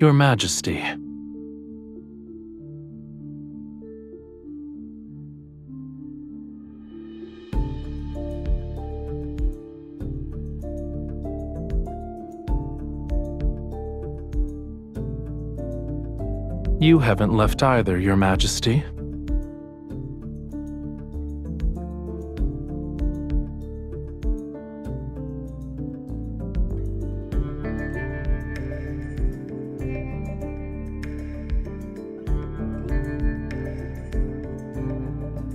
Your Majesty. You haven't left either, Your Majesty.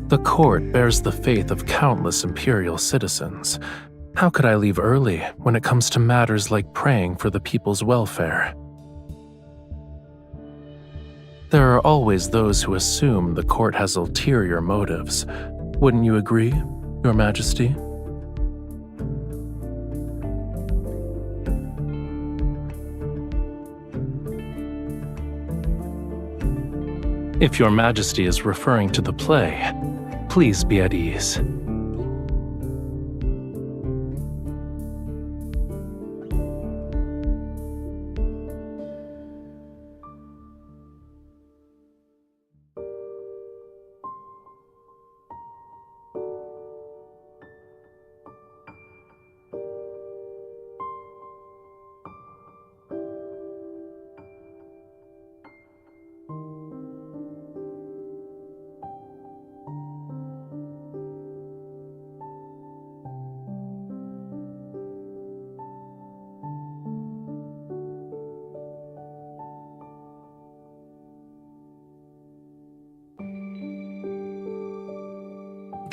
The court bears the faith of countless imperial citizens. How could I leave early when it comes to matters like praying for the people's welfare? There are always those who assume the court has ulterior motives. Wouldn't you agree, Your Majesty? If Your Majesty is referring to the play, please be at ease.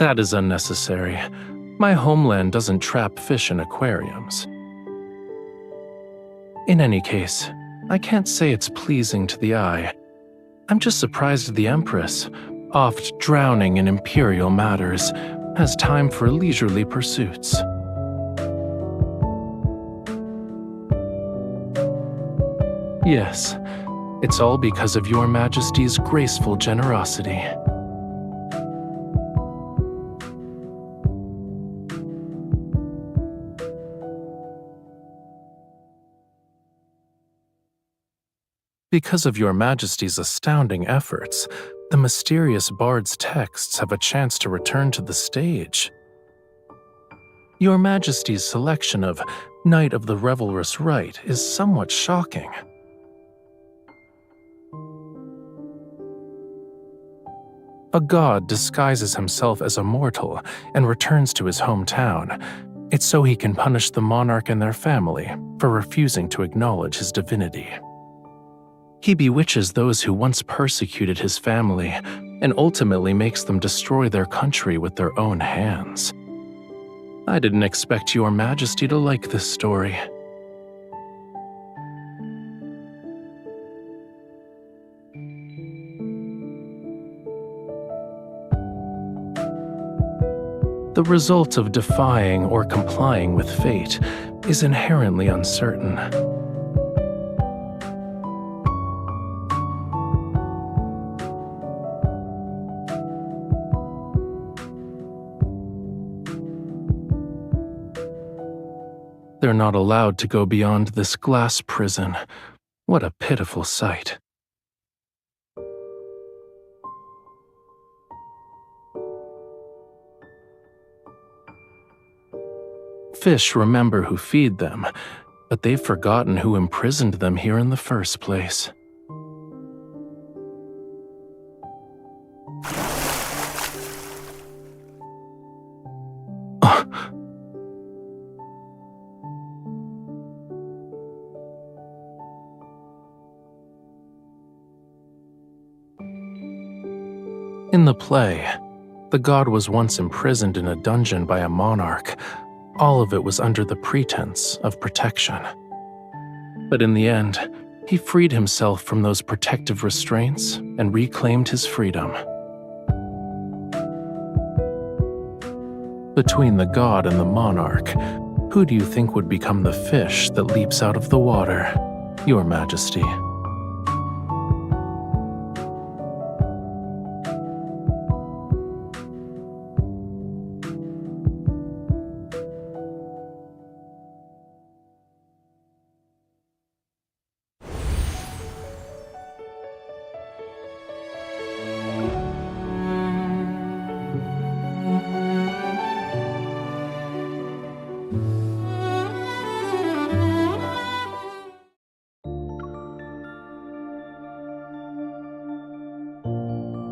That is unnecessary. My homeland doesn't trap fish in aquariums. In any case, I can't say it's pleasing to the eye. I'm just surprised the Empress, oft drowning in imperial matters, has time for leisurely pursuits. Yes, it's all because of Your Majesty's graceful generosity. Because of Your Majesty's astounding efforts, the mysterious bard's texts have a chance to return to the stage. Your Majesty's selection of Knight of the Revelrous Rite is somewhat shocking. A god disguises himself as a mortal and returns to his hometown. It's so he can punish the monarch and their family for refusing to acknowledge his divinity. He bewitches those who once persecuted his family and ultimately makes them destroy their country with their own hands. I didn't expect Your Majesty to like this story. The result of defying or complying with fate is inherently uncertain. They're not allowed to go beyond this glass prison. What a pitiful sight. Fish remember who feed them, but they've forgotten who imprisoned them here in the first place. In the play, the god was once imprisoned in a dungeon by a monarch. All of it was under the pretense of protection. But in the end, he freed himself from those protective restraints and reclaimed his freedom. Between the god and the monarch, who do you think would become the fish that leaps out of the water, Your Majesty?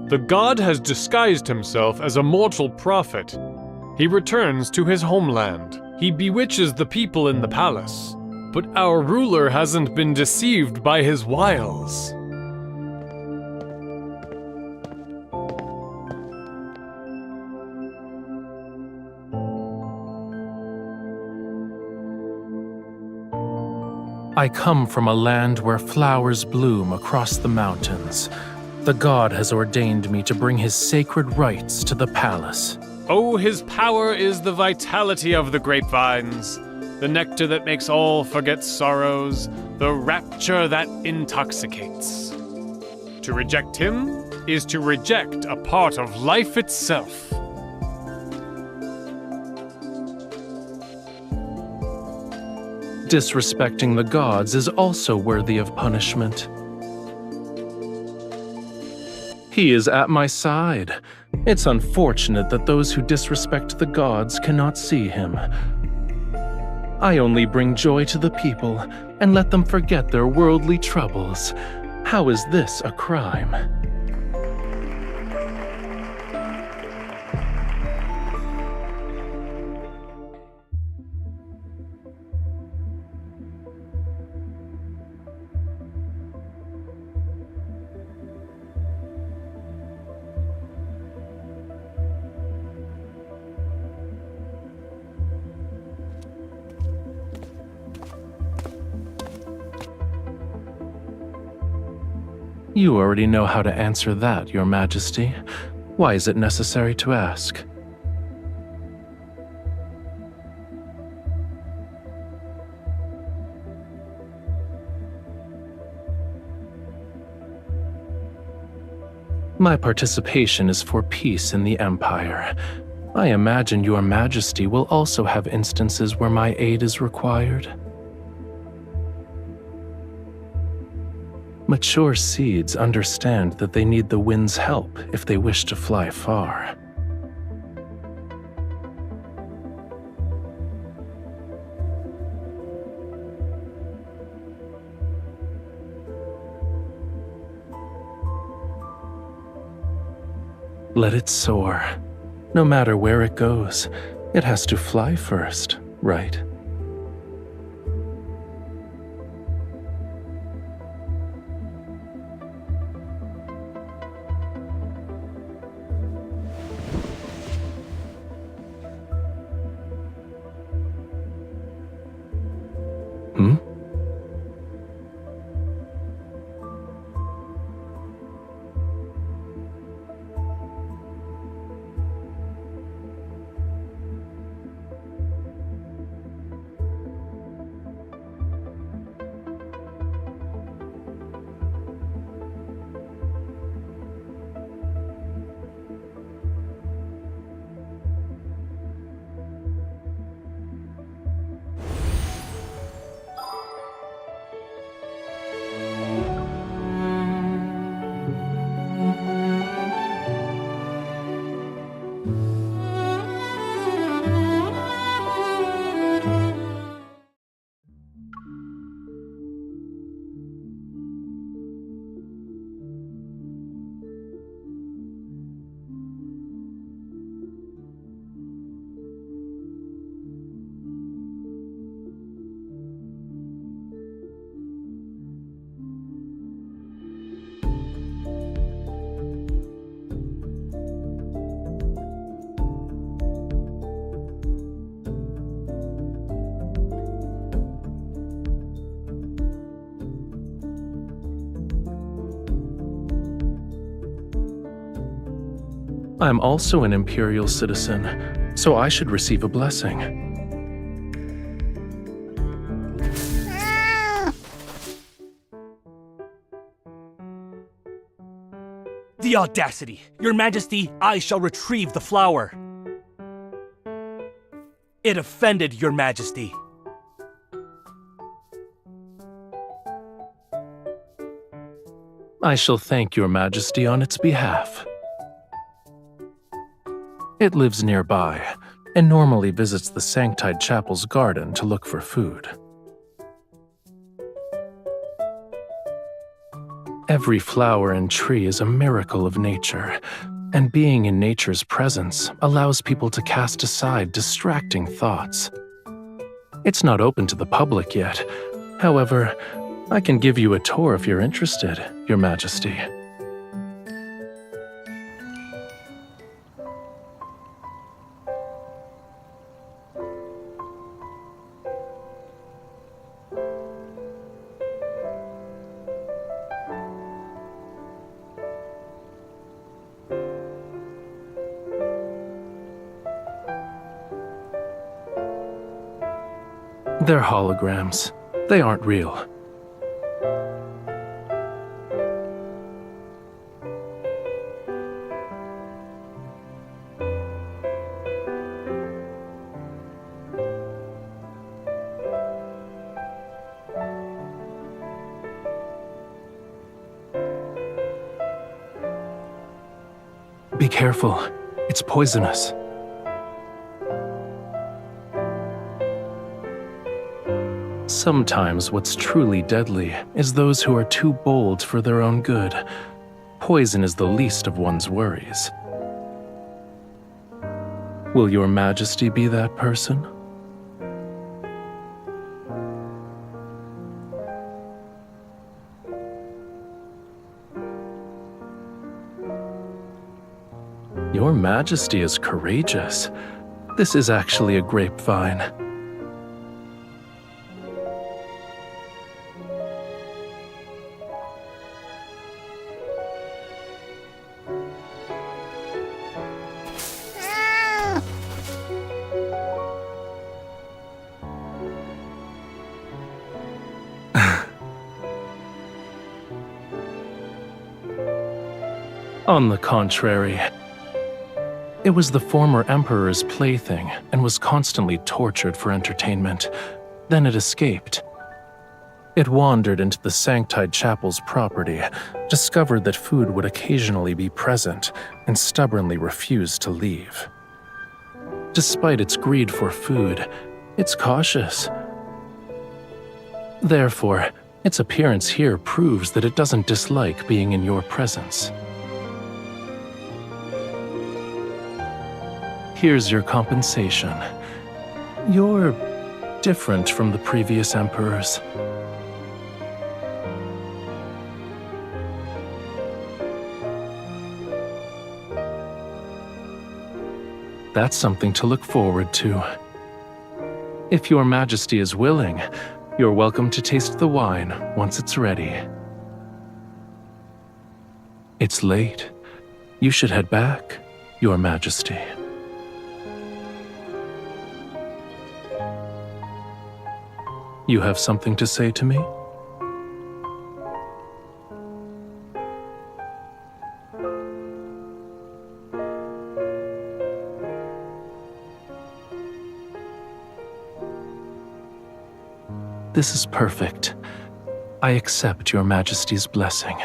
The god has disguised himself as a mortal prophet. He returns to his homeland. He bewitches the people in the palace. But our ruler hasn't been deceived by his wiles. I come from a land where flowers bloom across the mountains. The god has ordained me to bring his sacred rites to the palace. Oh, his power is the vitality of the grapevines, the nectar that makes all forget sorrows, the rapture that intoxicates. To reject him is to reject a part of life itself. Disrespecting the gods is also worthy of punishment. He is at my side. It's unfortunate that those who disrespect the gods cannot see him. I only bring joy to the people and let them forget their worldly troubles. How is this a crime? You already know how to answer that, Your Majesty. Why is it necessary to ask? My participation is for peace in the Empire. I imagine Your Majesty will also have instances where my aid is required. Mature seeds understand that they need the wind's help if they wish to fly far. Let it soar. No matter where it goes, it has to fly first, right? I'm also an imperial citizen, so I should receive a blessing. The audacity! Your Majesty, I shall retrieve the flower. It offended Your Majesty. I shall thank Your Majesty on its behalf. It lives nearby, and normally visits the Sanctide Chapel's garden to look for food. Every flower and tree is a miracle of nature, and being in nature's presence allows people to cast aside distracting thoughts. It's not open to the public yet. However, I can give you a tour if you're interested, Your Majesty. They're holograms. They aren't real. Be careful. It's poisonous. Sometimes what's truly deadly is those who are too bold for their own good. Poison is the least of one's worries. Will Your Majesty be that person? Your Majesty is courageous. This is actually a grapevine. On the contrary, it was the former emperor's plaything and was constantly tortured for entertainment. Then it escaped. It wandered into the Sanctide Chapel's property, discovered that food would occasionally be present, and stubbornly refused to leave. Despite its greed for food, it's cautious. Therefore, its appearance here proves that it doesn't dislike being in your presence. Here's your compensation. You're different from the previous emperors. That's something to look forward to. If Your Majesty is willing, you're welcome to taste the wine once it's ready. It's late. You should head back, Your Majesty. You have something to say to me? This is perfect. I accept Your Majesty's blessing.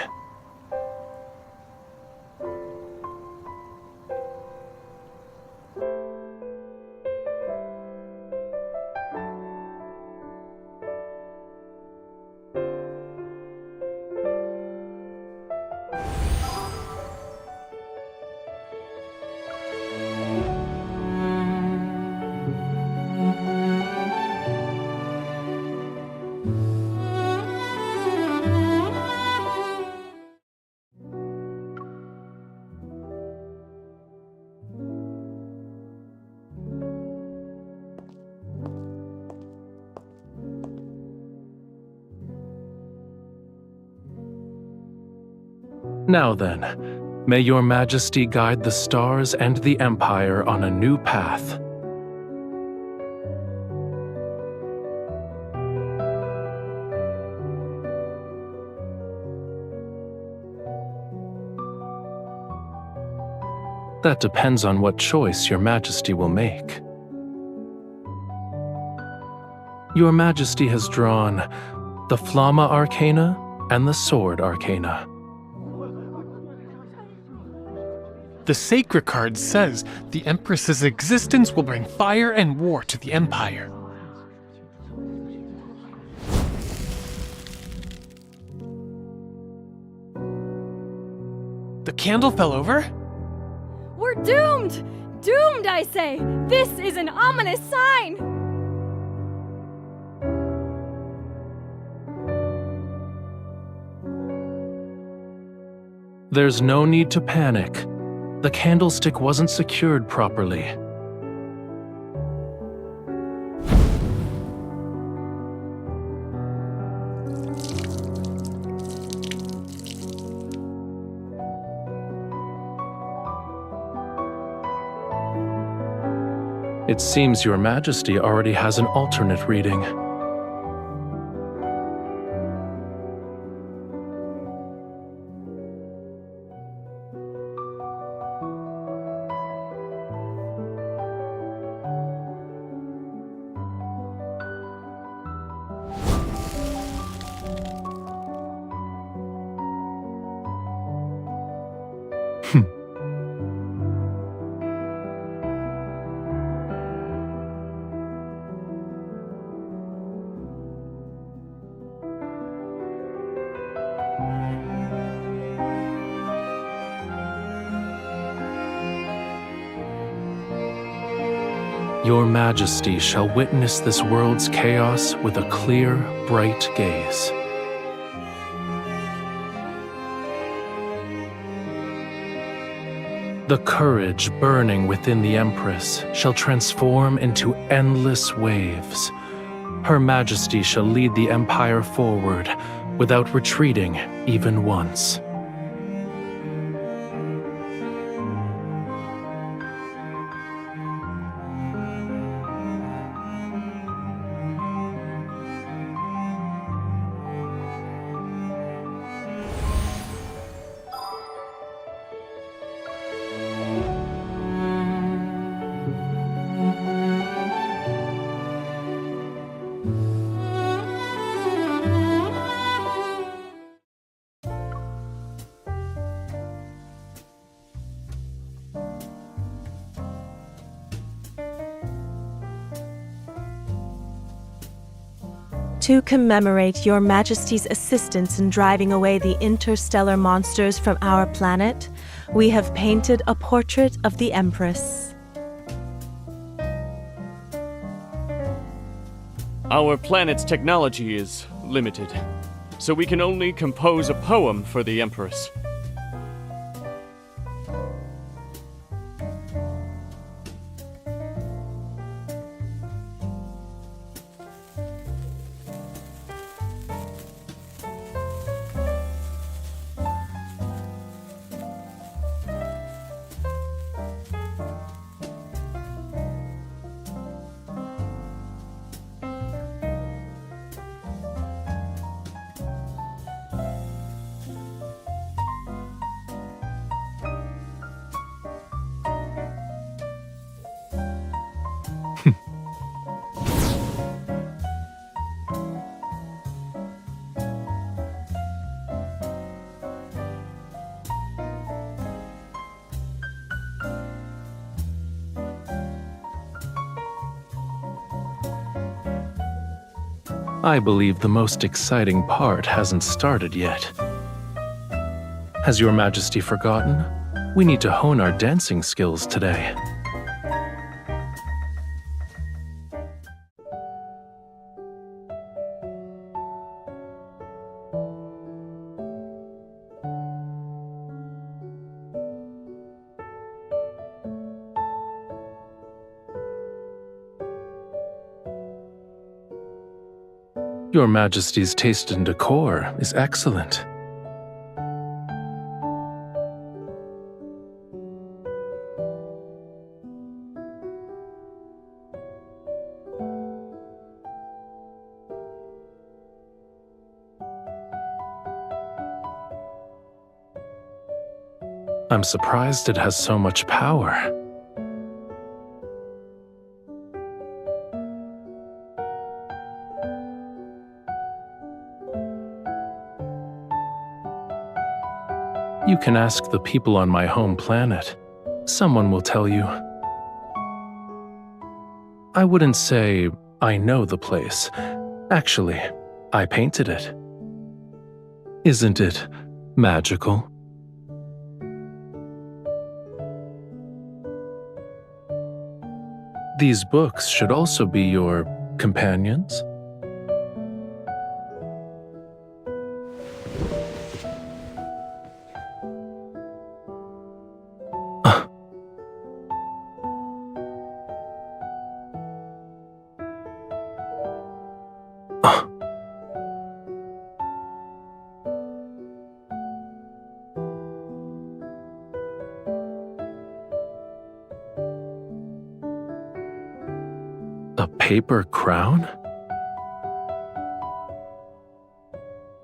Now then, may Your Majesty guide the stars and the Empire on a new path. That depends on what choice Your Majesty will make. Your Majesty has drawn the Flamma Arcana and the Sword Arcana. The Sacred card says the Empress's existence will bring fire and war to the Empire. The candle fell over? We're doomed! Doomed, I say! This is an ominous sign! There's no need to panic. The candlestick wasn't secured properly. It seems Your Majesty already has an alternate reading. Your Majesty shall witness this world's chaos with a clear, bright gaze. The courage burning within the Empress shall transform into endless waves. Her Majesty shall lead the Empire forward without retreating even once. To commemorate Your Majesty's assistance in driving away the interstellar monsters from our planet, we have painted a portrait of the Empress. Our planet's technology is limited, so we can only compose a poem for the Empress. I believe the most exciting part hasn't started yet. Has Your Majesty forgotten? We need to hone our dancing skills today. Your Majesty's taste in decor is excellent. I'm surprised it has so much power. You can ask the people on my home planet. Someone will tell you. I wouldn't say I know the place. Actually, I painted it. Isn't it magical? These books should also be your companions? A paper crown?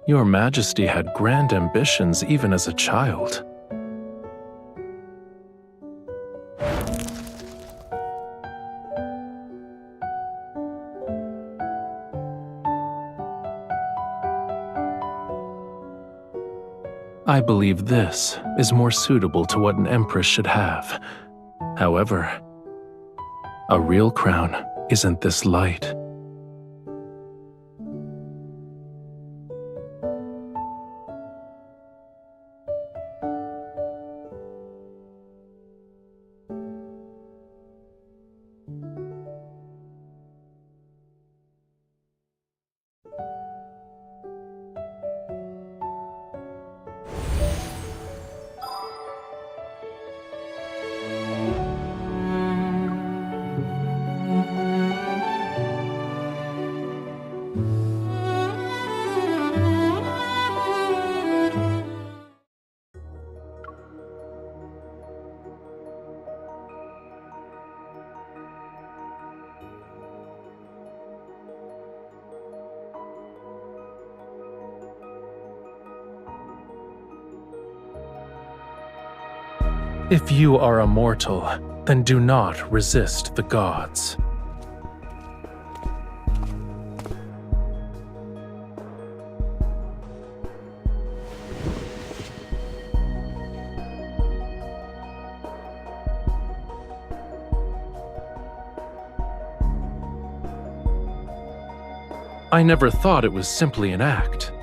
Your Majesty had grand ambitions even as a child. I believe this is more suitable to what an empress should have. However, a real crown isn't this light. If you are a mortal, then do not resist the gods. I never thought it was simply an act.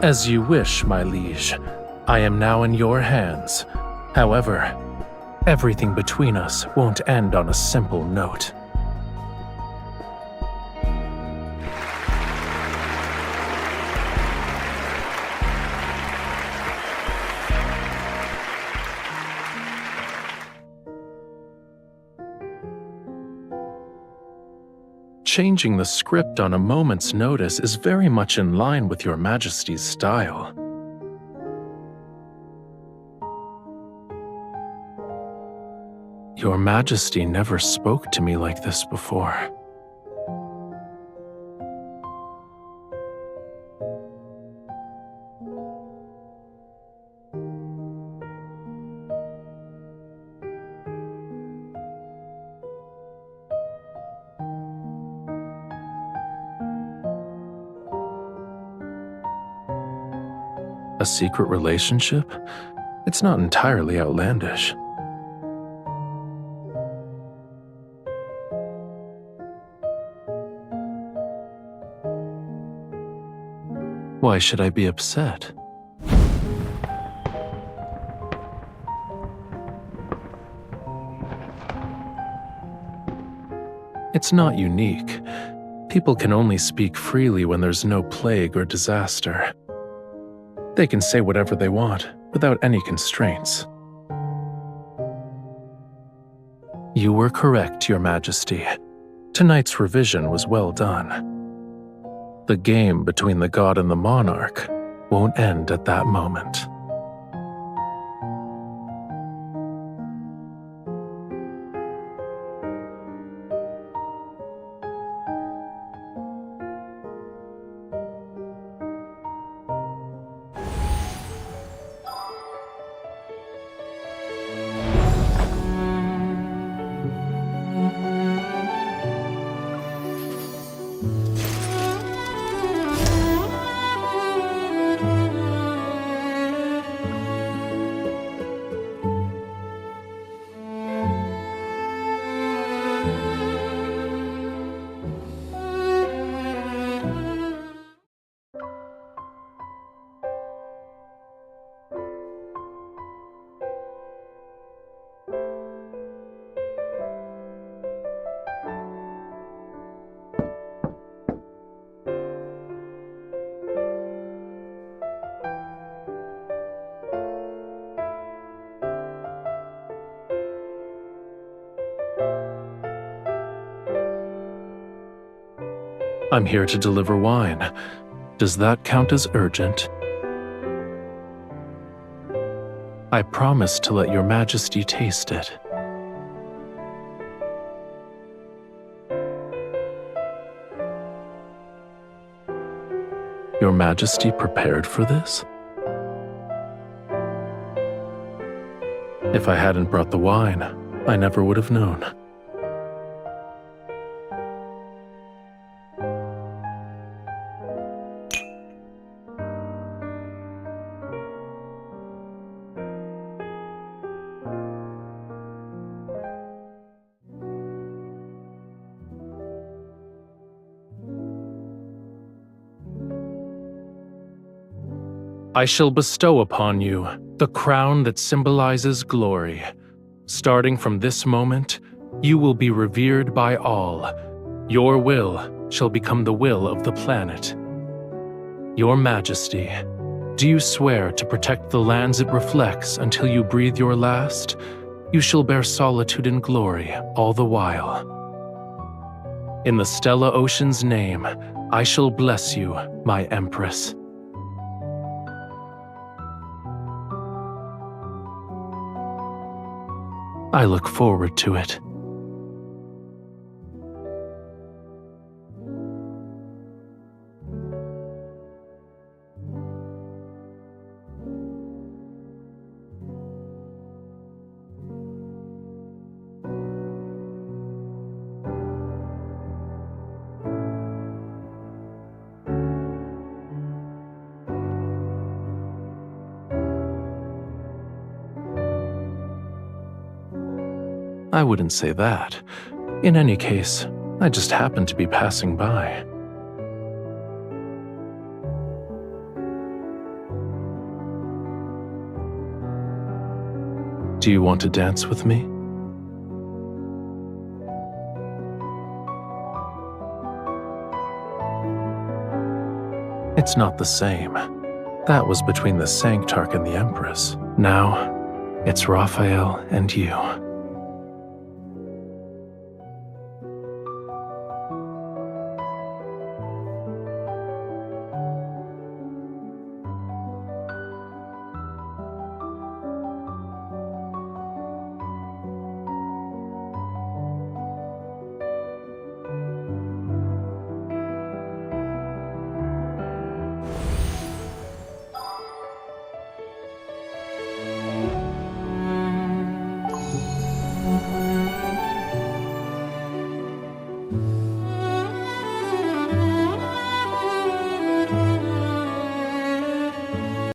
As you wish, my liege. I am now in your hands. However, everything between us won't end on a simple note. Changing the script on a moment's notice is very much in line with your Majesty's style. Your Majesty never spoke to me like this before. A secret relationship? It's not entirely outlandish. Why should I be upset? It's not unique. People can only speak freely when there's no plague or disaster. They can say whatever they want, without any constraints. You were correct, Your Majesty. Tonight's revision was well done. The game between the god and the monarch won't end at that moment. I'm here to deliver wine. Does that count as urgent? I promise to let your majesty taste it. Your majesty prepared for this? If I hadn't brought the wine, I never would have known. I shall bestow upon you the crown that symbolizes glory. Starting from this moment, you will be revered by all. Your will shall become the will of the planet. Your Majesty, do you swear to protect the lands it reflects until you breathe your last? You shall bear solitude and glory all the while. In the Stella Ocean's name, I shall bless you, my Empress. I look forward to it. I wouldn't say that. In any case, I just happened to be passing by. Do you want to dance with me? It's not the same. That was between the Sanctarch and the Empress. Now, it's Rafayel and you.